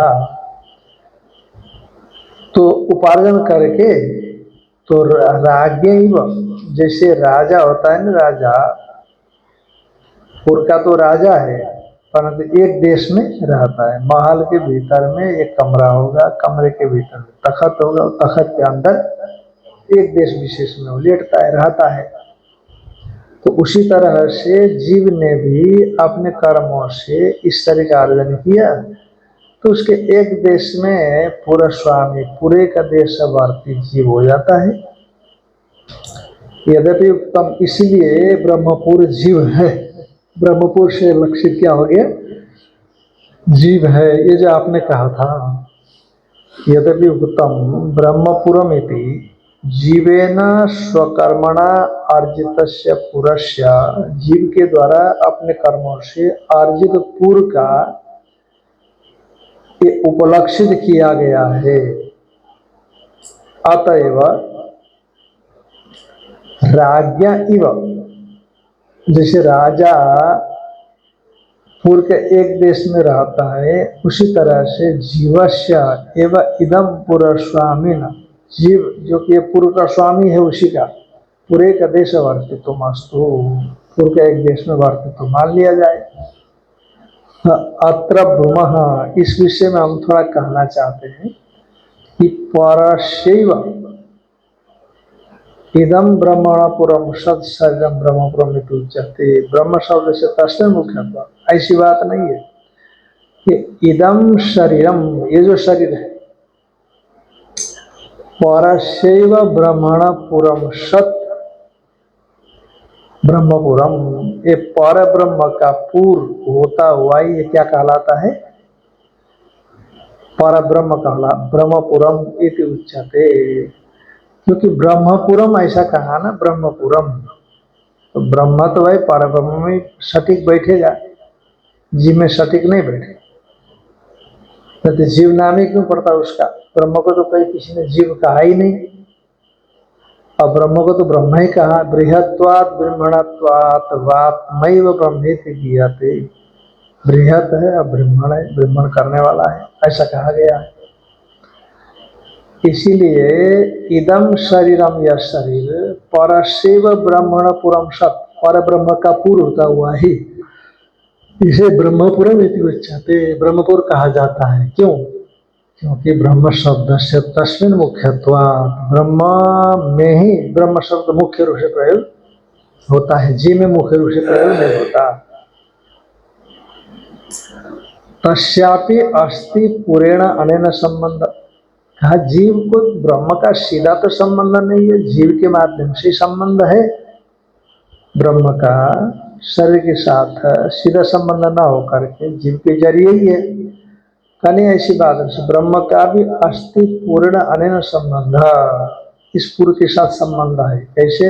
तो उपार्जन करके तो राज्ञैव, जैसे राजा होता है ना, राजा पूर्व का तो राजा है परंतु एक देश में रहता है, महल के भीतर में एक कमरा होगा, कमरे के भीतर में तखत होगा, तखत के अंदर एक देश विशेष में वो लेटता है, रहता है। तो उसी तरह से जीव ने भी अपने कर्मों से इस शरीर का अर्जन किया, तो उसके एक देश में पूरा स्वामी, पूरे का देशवर्ती जीव हो जाता है। यद्यपि उत्तम, इसलिए ब्रह्मपुर जीव है। ब्रह्मपुर से लक्षित क्या हो गया? जीव है, ये जो आपने कहा था। यद्यपि उत्तम ब्रह्मपुरम इति जीवेन स्वकर्मणा अर्जितस्य पुरस्य, जीव के द्वारा अपने कर्मों से अर्जित पुर का ये उपलक्षित किया गया है। अतएव राज्ञा इव, जैसे राजा पूर्व के एक देश में रहता है, उसी तरह से जीवस्य एवं इदम पुरस्वामिन, जीव जो कि पूर्व का स्वामी है उसी का पूरे का देश वर्तित्व मस्तु, पूर्व के एक देश में वर्तित्व मान लिया जाए। अत्र ब्रह्म, इस विषय में हम थोड़ा कहना चाहते हैं कि परशैव इदम ब्रह्मणपुरम सद शरीरम ब्रह्मपुरम इति उच्यते। ब्रह्म शब्द से तस्मै मुख्य, ऐसी बात नहीं है कि इदम शरीरम, ये जो शरीर है, परशैव ब्रह्मणपुरम सत ब्रह्मपुरम, ये पर ब्रह्म का पूर्व होता हुआ ये क्या कहलाता है? पर ब्रह्म कहला ब्रह्मपुरम इति उच्यते। क्योंकि ब्रह्मपुरम ऐसा कहा ना, ब्रह्मपुरम, तो ब्रह्म तो भाई पर ब्रह्म में सटीक बैठेगा, जीव में सटीक नहीं बैठेगा। तो जीव नाम ही क्यों पड़ता उसका? ब्रह्म को तो कहीं किसी ने जीव कहा ही नहीं, और ब्रह्म को तो ब्रह्म ही कहा। बृहत्वात् ब्रह्मणत्वात् वात्मैव ब्रह्मेति गीयते। बृहत है और ब्रह्मण है, ब्रह्मण करने वाला है, ऐसा कहा गया है। इसीलिए इदम शरीरम, यह शरीर परशैव ब्रह्मणपुरम सत, पर ब्रह्म का पूर्व होता हुआ ही इसे ब्रह्मपुरम इति उच्यते, ब्रह्मपुर कहा जाता है। क्यों? क्योंकि ब्रह्म शब्द से तस्मिन् मुख्यत्वात्, ब्रह्म में ही ब्रह्म शब्द मुख्य रूप से प्रयोग होता है, जीव में मुख्य रूप से प्रयोग नहीं होता। तस्यापि अस्ति पुरेण अनेन संबंध, कहा जीव को ब्रह्म का सीधा तो संबंध नहीं है, जीव के माध्यम से संबंध है। ब्रह्म का शरीर के साथ सीधा संबंध न होकर के जीव के जरिए ही है। कहीं ऐसी बात है, ब्रह्म का भी अस्ति पूर्ण अनेन संबंध, इस पूर्व के साथ संबंध है। कैसे?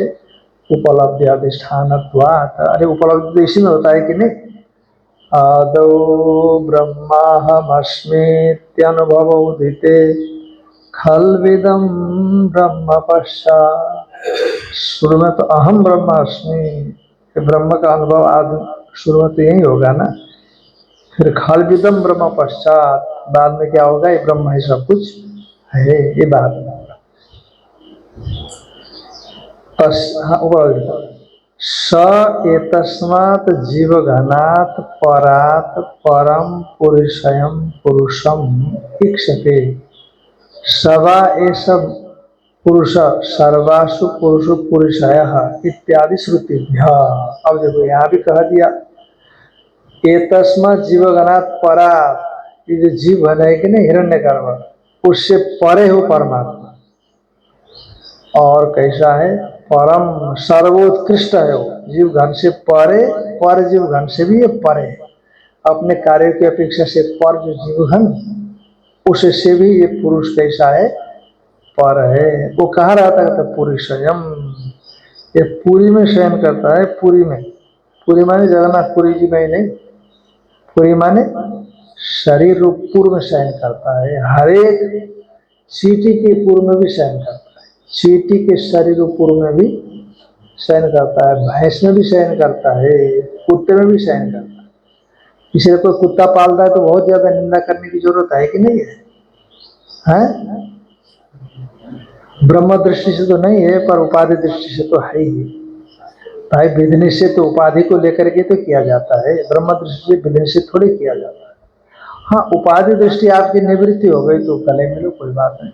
उपलब्धि अधिष्ठानत्वात्, अरे उपलब्धि तो इसी में होता है कि नहीं? आदौ ब्रह्माहमस्मीत्यनुभव उदिते खल्विदं ब्रह्म पश्चात्, शुरू में तो अहम ब्रह्मास्मि, ब्रह्म का अनुभव आदि शुरू में तो यही होगा ना। फिर खल्विदं ब्रह्म पश्चात, बाद में क्या होगा? ये ब्रह्म है, सब कुछ है, ये बात। स एतस्मात् जीवगणात् परात् परम पुरुषयं पुरुषम इक्षते। सवा एष पुरुष सर्वासु पुरुषु पुरुषयः इत्यादि श्रुतिभ्यः। अब देखो यहाँ भी कह दिया एतस्मात् जीवगणात् परात्, ये जो जीव है कि नहीं, हिरण्यगर्भ, उससे परे हो परमात्मा। और कैसा है? परम सर्वोत्कृष्ट है वो, जीव घन से परे, पर जीव घन से भी ये परे है। अपने कार्य की अपेक्षा से पर जो जीव घन, उससे भी ये पुरुष कैसा है? पर है। वो कहाँ रहता है? पुरुषयम, ये पुरी में शयन करता है। पुरी में, पुरी माने जगन्नाथपुरी जी में ही नहीं, पुरी माने शरीर रूप पूर्व में शयन करता है। हर एक चींटी के पूर्व में भी शयन करता है, चींटी के शरीर पूर्व में भी शयन करता है, भैंस में भी शयन करता है, कुत्ते में भी शयन करता है। इसलिए कोई कुत्ता पालता है तो बहुत ज्यादा निंदा करने की जरूरत है कि नहीं है? हैं? ब्रह्म दृष्टि से तो नहीं है, पर उपाधि दृष्टि से तो है ही। भाई विधि से तो उपाधि को लेकर के तो किया जाता है, ब्रह्म दृष्टि से विधि से थोड़ी किया जाता है। हाँ, उपाधि दृष्टि आपकी निवृत्ति हो गई तो गले मिलो, कोई बात नहीं।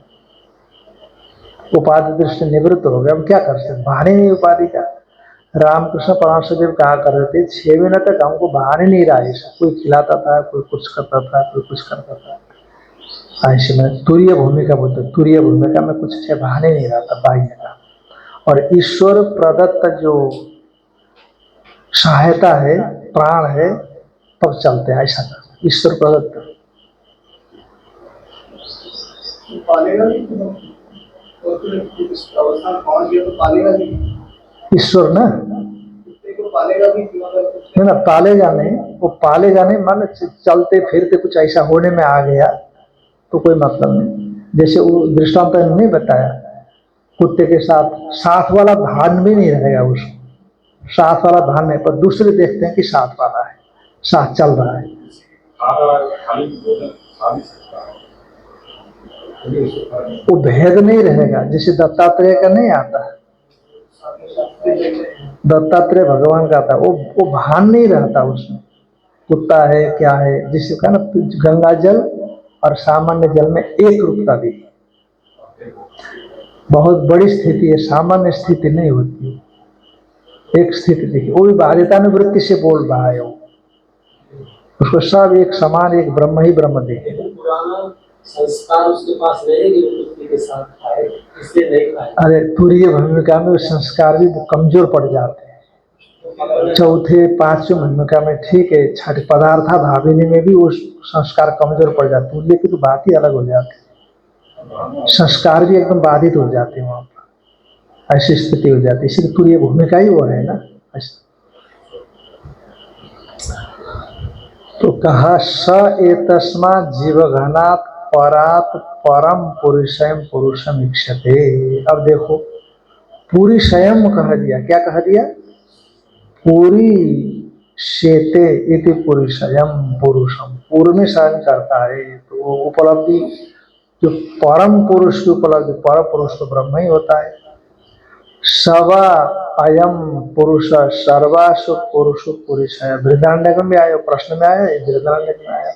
उपाधि दृष्टि निवृत्त हो गया, अब क्या कर सकते? बहाने नहीं उपाधि का। रामकृष्ण परमहंस देव कहा करते थे 6 महीने तक हमको बहाने नहीं रहा है, कोई खिलाता था, कोई कुछ करता था, कोई कुछ करता था। ऐसे में तुरीय भूमिका बोलते, तुरीय भूमिका में कुछ अच्छे बहाने नहीं रहा था बाह्य का। और ईश्वर प्रदत्त जो सहायता है, प्राण है, तब चलते हैं, ऐसा ईश्वर प्रदत्त। ईश्वर ना ना पालेगा नहीं, वो पालेगा नहीं, मान चलते फिरते कुछ ऐसा होने में आ गया तो कोई मतलब नहीं। जैसे वो दृष्टांत नहीं बताया, कुत्ते के साथ साथ वाला भान भी नहीं रहेगा, उसको साथ वाला भान नहीं, पर दूसरे देखते हैं कि साथ वाला है, साथ चल रहा है। वो भेद नहीं रहेगा, जैसे दत्तात्रेय का नहीं आता, दत्तात्रेय भगवान का था, वो भान नहीं रहता उसमें, कुत्ता है क्या है, जिससे कहा ना गंगा जल और सामान्य जल में एक रूपता भी। बहुत बड़ी स्थिति है, सामान्य स्थिति नहीं होती। एक स्थिति देखिए, वो भी बाधितानुवृत्ति से बोल रहा है, वो उसको सब एक समान, एक ब्रह्म ही ब्रह्म देखे। पुराना संस्कार उसके पास रहेगी के साथ खाए, इसलिए नहीं खाए। अरे तुरीय भूमिका में संस्कार भी कमजोर पड़ जाते हैं। चौथे पांचवें भूमिका में ठीक है, छठ पदार्था भाविनी में भी वो संस्कार कमजोर पड़ जाते हैं, लेकिन तो बात ही अलग हो जाती है, संस्कार भी एकदम बाधित हो जाते हैं वहां पर, ऐसी स्थिति हो जाती है। इसलिए तुरीय भूमिका ही वो है ना। तो कहा स एतस्मात् जीवघनात् परात् परम पुरुषम पुरुषम इक्षते। अब देखो, पूरी स्वयं कह दिया, क्या कह दिया? पूरी शेते इति पुरुषयम पुरुषम, पूर्व में शयन करता है। तो वो उपलब्धि जो परम पुरुष की उपलब्धि, परम पुरुष तो ब्रह्म ही होता है। सवा अयम पुरुष सर्वासु पुरुषु पुरुष है, बृहदारण्यक में आया, प्रश्न में आया, बृहदारण्यक में आया।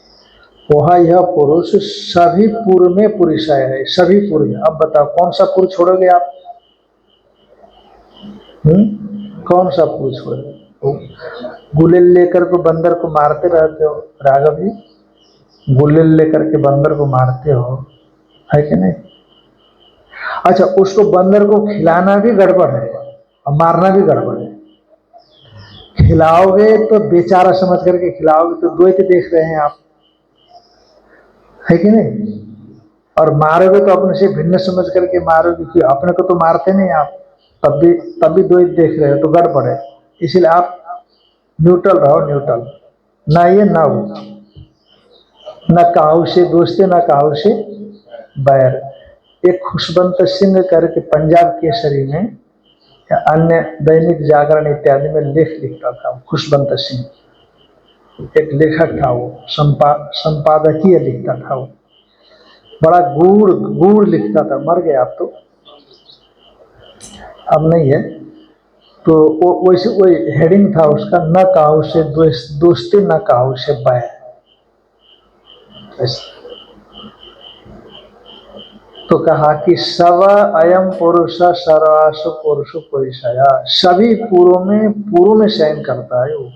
वह यह पुरुष सभी पूर्व में पुरुष है, सभी पूर्व में। अब बताओ कौन सा पूर्व छोड़ोगे आप? कौन सा पूर्व छोड़ोगे? गुलेल लेकर के बंदर को मारते रहते हो राघव जी, गुलेल लेकर के बंदर को मारते हो, है कि नहीं? अच्छा, उसको बंदर को खिलाना भी गड़बड़ है और मारना भी गड़बड़ है। खिलाओगे तो बेचारा समझ करके खिलाओगे, तो द्वैत देख रहे हैं आप, है कि नहीं? और मारोगे तो अपने से भिन्न समझ करके मारोगे, कि अपने को तो मारते नहीं आप, तब भी द्वैत देख रहे हो, तो गड़बड़ है। इसलिए आप न्यूट्रल रहो, न्यूट्रल, ना ये ना वो, न काहू से दोस्ती न काहू से बैर। एक खुशबंत सिंह करके पंजाब केसरी में या अन्य दैनिक जागरण इत्यादि में लेख लिखता था खुशबंत सिंह, एक लेखक था वो, संपादकीय लिखता था वो, बड़ा गूढ़ गूढ़ लिखता था। मर गया अब तो, अब नहीं है। तो वो वैसे वही हेडिंग था उसका, न काहू से दोस्ती न काहू से बैर। तो कहा कि सव अयम पुरुष सर्वासु पुरुषु पुरुषया, सभी पूर्व में शयन करता है वो,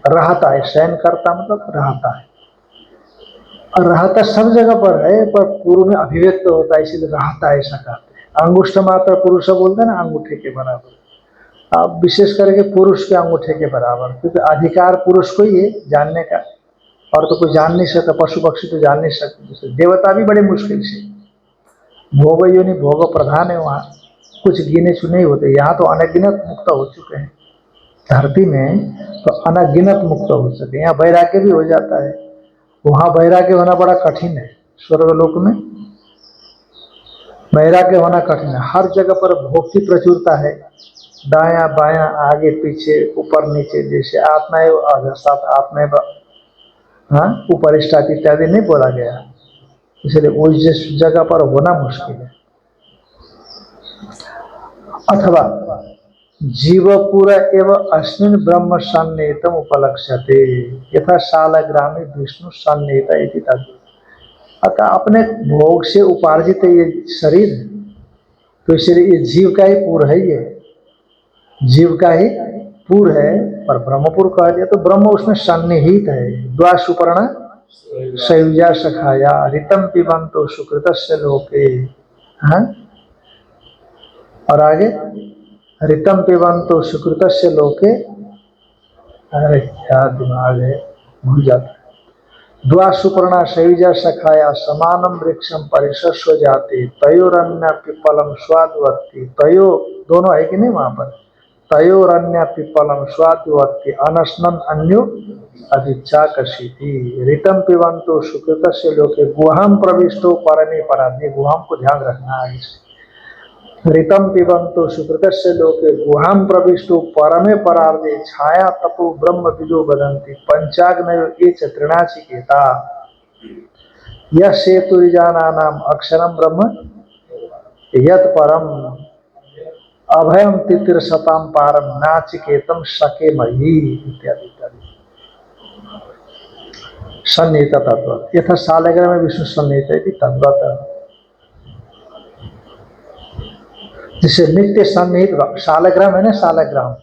रहता है। शयन करता मतलब रहता है, और रहता सब जगह पर है, पर पूर्व में अभिव्यक्त होता है, इसलिए रहता है, ऐसा कहते हैं। अंगुष्ठ मात्र पुरुष बोलते हैं ना, अंगूठे के बराबर। अब विशेष करके पुरुष के अंगूठे के बराबर, क्योंकि अधिकार पुरुष को ही है जानने का, और तो कोई जान नहीं सकता, पशु पक्षी तो जान नहीं सकते, देवता भी बड़े मुश्किल से। भोग योनि भोग प्रधान है, वहाँ कुछ गिने चुने ही होते। यहाँ तो अनगिनत मुक्त हो चुके हैं, धरती में तो अनगिनत मुक्त हो सके। यहाँ वैराग्य भी हो जाता है, वहाँ वैराग्य होना बड़ा कठिन है। स्वर्गलोक में वैराग्य होना कठिन है। हर जगह पर भोग की प्रचुरता है, दायां बायां आगे पीछे ऊपर नीचे, जैसे आत्मा अधस्तात् आत्मा ऊपर स्टात इत्यादि नहीं बोला गया, इसलिए वो जिस जगह पर होना मुश्किल है। अथवा जीवपुर एवं अस्मिन् ब्रह्म सन्निहितम उपलक्ष्यते यथा शालग्रामे विष्णु सन्निहित इति तद्वत्। अतः अपने भोग से उपार्जित ये शरीर, तो इसलिए ये जीव का ही पूर है, ये जीव का ही पूर है। पर ब्रह्मपुर कह दिया तो ब्रह्म उसमें सन्निहित है। द्वा सुपर्ण सयुजा सखाया ऋतम पिबंतो सुकृतस्य लोके। हाँ, और आगे ऋतम पिबंतो सुकृतस्य लोके। अरे क्या दिमाग है, भूल जाता है। द्वा सुपर्णा सयुजा सखाया समानम वृक्षम परिशस्व जाते तयोरन्य पिप्पलम स्वादवर्ती। तयो दोनों है कि नहीं वहां पर? तयोरन्य पिप्पलम स्वादवर्ती अनशनन अन्यो अधिच्छा कशीति ऋतम पिबंतो सुकृतस्य लोके गुहाम प्रविष्टो परमे पराधे। गुहाम को ध्यान रखना है। ऋतम पिबंतो सुकृतस्य लोके गुहाम प्रविष्टो परमे परार्धे छाया तपो ब्रह्म विदो वदन्ति पंचाग्नयो ये तृणाचिकेता यह सेतुरिजानानाम अक्षरम ब्रह्म यत् परम अभयम तितिर सताम पारम नाचिकेतम सके मयि इत्यादि इत्यादि। सन्निहित तत्व यथा शालग्रामे विष्णु सन्निहित तद्वत्। जैसे नित्य सन्निहित शालग्राम है ना, शालग्राम,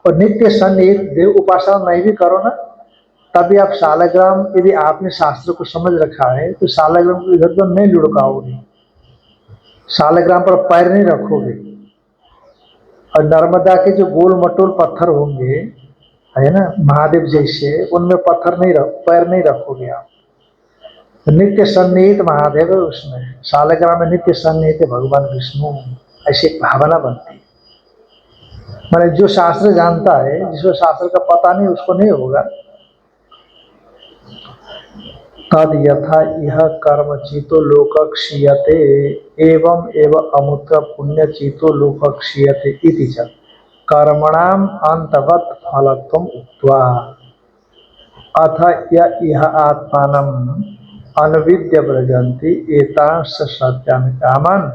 और नित्य सन्निहित देव उपासना नहीं भी करो ना, तभी आप शालग्राम, यदि आपने शास्त्र को समझ रखा है तो शालग्राम को इधर उधर नहीं लुढ़काओगे, शालग्राम पर पैर नहीं रखोगे। और नर्मदा के जो गोल मटोल पत्थर होंगे, है ना, महादेव जैसे, उनमें पैर नहीं रखोगे आप। नित्य सन्निहित महादेव है उसमें, शालग्राम में नित्य सन्निहित भगवान विष्णु, ऐसी एक भावना बनती है। मैंने जो शास्त्र जानता है, जिसको शास्त्र का पता नहीं उसको नहीं होगा। तद यथा यह कर्म चितो लोक क्षीयते एवं एवं अमुत्र पुण्य चितो लोक क्षीयते इति च कर्मणाम अंतवत् फलत्वम उक्त्वा अथ यह आत्मानम् अनविद्य व्रजन्ति एतांश सत्यान् कामान्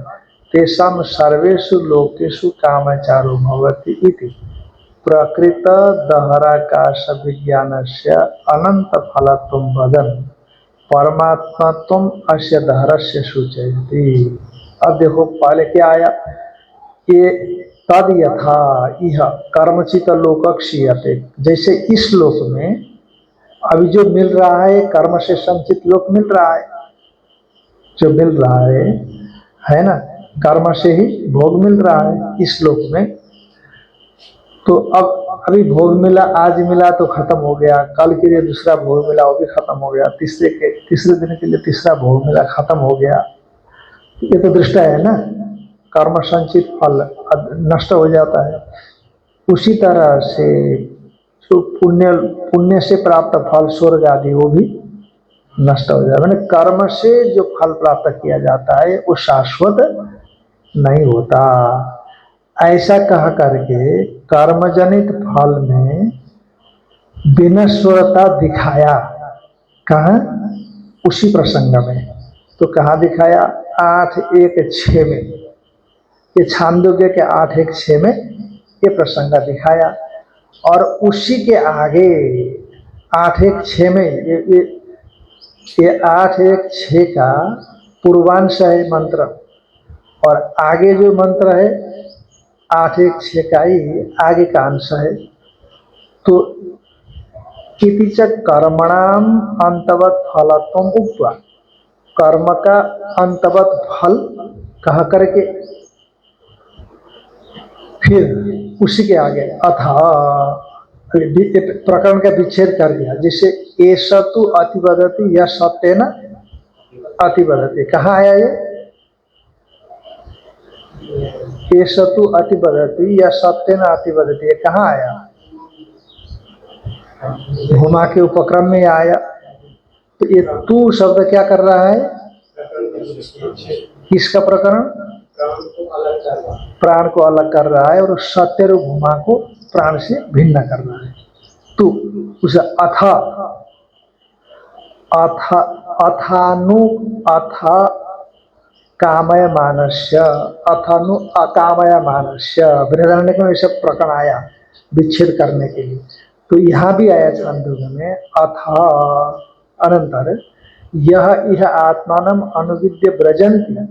तेषां सर्वेषु लोकेषु कामचारो भवति इति प्रकृत दहराकाश विज्ञानस्य अनंत फलत्वं वदन् परमात्मत्वं अस्य दहरस्य सूचयति। अब देखो पहले क्या आया, ये तद यथा यह कर्मचित लोक क्षीयते, जैसे इस लोक में अभी जो मिल रहा है कर्म से संचित लोक मिल रहा है, जो मिल रहा है ना, कर्म से ही भोग मिल रहा है इस लोक में। तो अब अभी भोग मिला, आज मिला तो खत्म हो गया, कल के लिए दूसरा भोग मिला वो भी खत्म हो गया, तीसरे दिन के लिए तीसरा भोग मिला खत्म हो गया। ये तो दृष्टा है ना, कर्म संचित फल नष्ट हो जाता है। उसी तरह से जो पुण्य से प्राप्त फल स्वर्ग आदि वो भी नष्ट हो जाता है। मैंने कर्म से जो फल प्राप्त किया जाता है वो शाश्वत नहीं होता। ऐसा कह करके कर्मजनित फल में विनश्वरता दिखाया। कहाँ? उसी प्रसंग में। तो कहाँ दिखाया? 8:1:6 में, ये छांदोग्य के 8:1:6 में ये प्रसंग दिखाया। और उसी के आगे 8:1:6 में ये 8:1:6 का पूर्वांश है मंत्र, और आगे जो मंत्र है 8:1:6 का ही आगे का अंश है। तो कितिच कर्मणाम अंतवत फलत्वम उक्त्वा, कर्म का अंतवत फल कह करके फिर उसी के आगे अथा प्रकरण का विच्छेद कर दिया। जैसे ये सतु अतिवदति या सत्य न अतिवदति, कहाँ आया ये सतु अतिवदति या सत्य न अतिवदति, ये कहाँ आया? भूमा के उपक्रम में आया। तो ये तू शब्द क्या कर रहा है? किसका प्रकरण? प्राण को अलग कर रहा है, और सत्य रूप भूमा को प्राण से भिन्न कर रहा है। तो उसे अथा कामय मानस्य, अथानु अकामय मानस्य, बृहदारण्यक में सब प्रकरण आया विच्छेद करने के लिए। तो यहाँ भी आया छांदोग्य में अथा अनंतर यह आत्मानम अनुविद्य व्रजन्ति,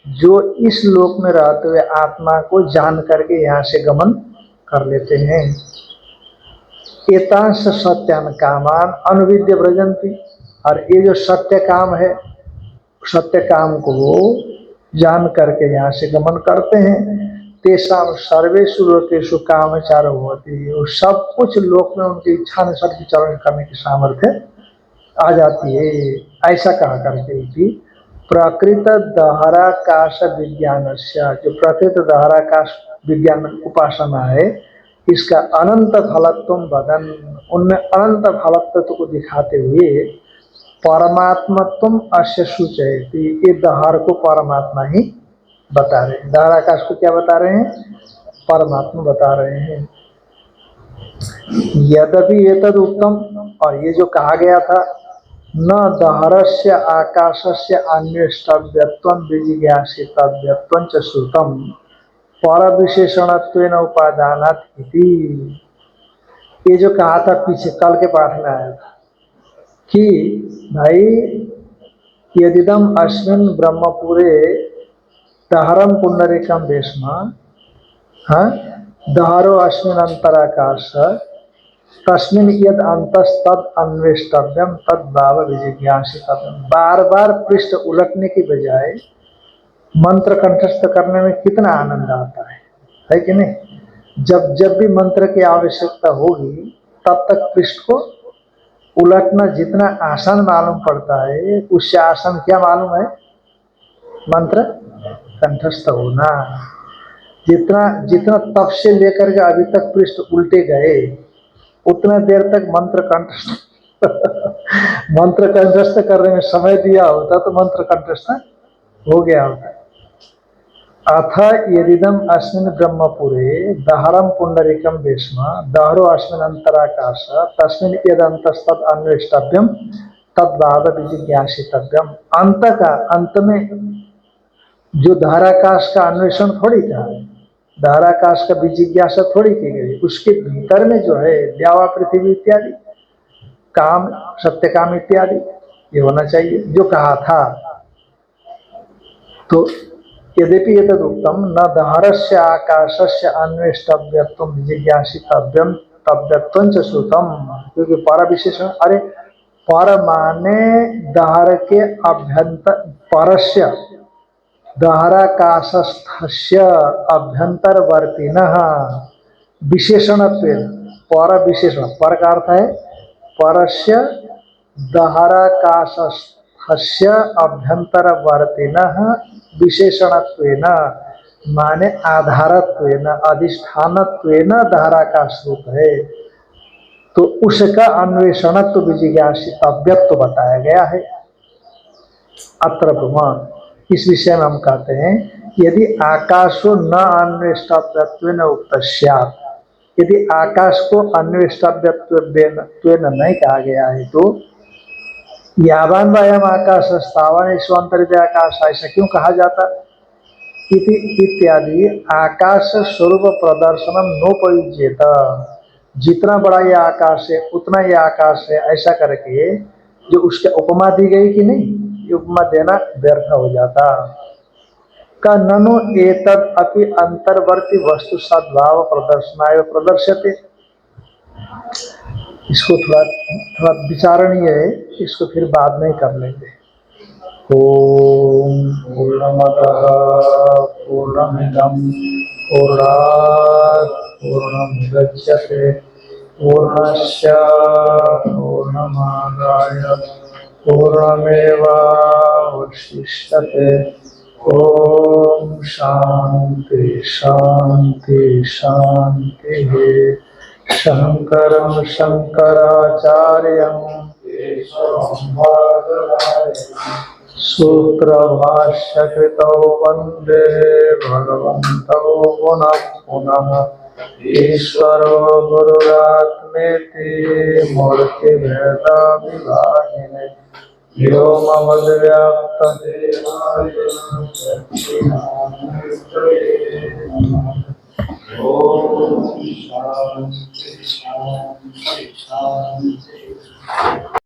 जो इस लोक में रहते हुए आत्मा को जान करके यहाँ से गमन कर लेते हैं। एतांश सत्यान कामान अनुविद्य व्रजन्ति, और ये जो सत्य काम है, सत्य काम को जान करके यहाँ से गमन करते हैं। तेषाम सर्वेषु लोकेषु कामचारो होती, और सब कुछ लोक में उनकी इच्छा अनुसार की चरण करने की सामर्थ्य आ जाती है। ऐसा कहा करके भी प्रकृत दहराकाश विज्ञान, जो प्रकृत दहराकाश विज्ञान उपासना है, इसका अनंत फलत्व वदन, उनमें अनंत फलत्व को दिखाते हुए परमात्मत्वम अस्य सूचयति, ये दहर को परमात्मा ही बता रहे हैं। दहराकाश को क्या बता रहे हैं? परमात्मा बता रहे हैं। यद्यपि एतद उत्तम, और ये जो कहा गया था न दहरस्य आकाशस्य अन्यष्टव्यत्वं विजिज्ञासितव्यत्वं च श्रुतम् पर विशेषणत्वेन उपादानात् इति, ये जो कहा था पीछे कल के पाठ में आया था कि भाई यदिदम अस्मिन् ब्रह्मपुरे दहरम पुंडरीकम वेश्मा, हाँ, दहरो अस्मिन अंतराकाश तस्मिन यद अंतस्तद अन्वेष्टव्यम तद भाव विजिज्ञासितव्यम। बार बार पृष्ठ उलटने की बजाय मंत्र कंठस्थ करने में कितना आनंद आता है कि नहीं। जब जब भी मंत्र की आवश्यकता होगी तब तक पृष्ठ को उलटना जितना आसान मालूम पड़ता है उससे आसान क्या मालूम है, मंत्र कंठस्थ होना। जितना जितना तब से लेकर के अभी तक पृष्ठ उल्टे गए उतना देर तक मंत्र कंठस्थ मंत्र कंठस्थ करने में समय दिया होता तो मंत्र कंठस्थ हो गया होता। अथ यदिदम अस्मिन् ब्रह्मपुरे दहरम पुंडरीकम वेश्म दहरो अस्मिन् अंतराकाश तस्मिन् यदंतस्तद अन्वेष्टव्यम तद्भाव विजिज्ञासितव्यम। अंत में जो धाराकाश का अन्वेषण थोड़ी था, धाराकाश का विजिज्ञासा थोड़ी की गई, उसके भीतर में जो है द्यावा पृथ्वी इत्यादि काम सत्य काम इत्यादि ये होना चाहिए जो कहा था। तो यद्यपि एतदुक्तम न दहरस्य आकाशस्य अन्वेष्टव्यत्वं विजिज्ञासितव्यम तव्यत्वं च श्रुतम, क्योंकि पर विशेषण, अरे पर माने दहर के अभ्यंतर, परस्य दहराकाशस्थस्य अभ्यंतरवर्तिनः विशेषणत्वेन, पर विशेषण, पर का अर्थ है परस्य दहराकाशस्थस्य अभ्यंतरवर्तिनः विशेषणत्वेन माने आधारत्वेन अधिष्ठानत्वेन धाराकाश रूप है, तो उसका अन्वेषणत्व विजिज्ञासितव्यत्व बताया गया है। अत्र ब्रह्म, इस विषय में हम कहते हैं यदि आकाशो न अन्वेष्टव्यत्वेन उक्त स्यात्, यदि आकाश को अन्वेष्टव्यत्वेन नहीं कहा गया है तो यावान वायम आकाश स्थावन स्वंतरित आकाश ऐसा क्यों कहा जाता इत्यादि आकाश स्वरूप प्रदर्शनम नोपयुज्येत। जितना बड़ा यह आकाश है उतना यह आकाश है ऐसा करके जो उसके उपमा दी गई कि नहीं, ये उपमा देना व्यर्थ हो जाता। का ननु एतद अपि अंतर्वर्ती वस्तु सद्भाव प्रदर्शनाय प्रदर्श्यते। इसको थोड़ा विचारणीय है, इसको फिर बाद में कर लेंगे। ओम पूर्णमतः पूर्णमिदं पूर्णात् पूर्णमुदच्यते पूर्णस्य पूर्णमादाय पूर्णमेवावशिष्यते। ओम शांति शांति शांति। शंकरं शंकराचार्यं सूत्रभाष्यकृतौ वन्दे भगवन्तौ पुनः पुनः। ईश्वरो गुरुरात्मेति मूर्तिभेदविभागिने व्योमवद्व्याप्तदेहाय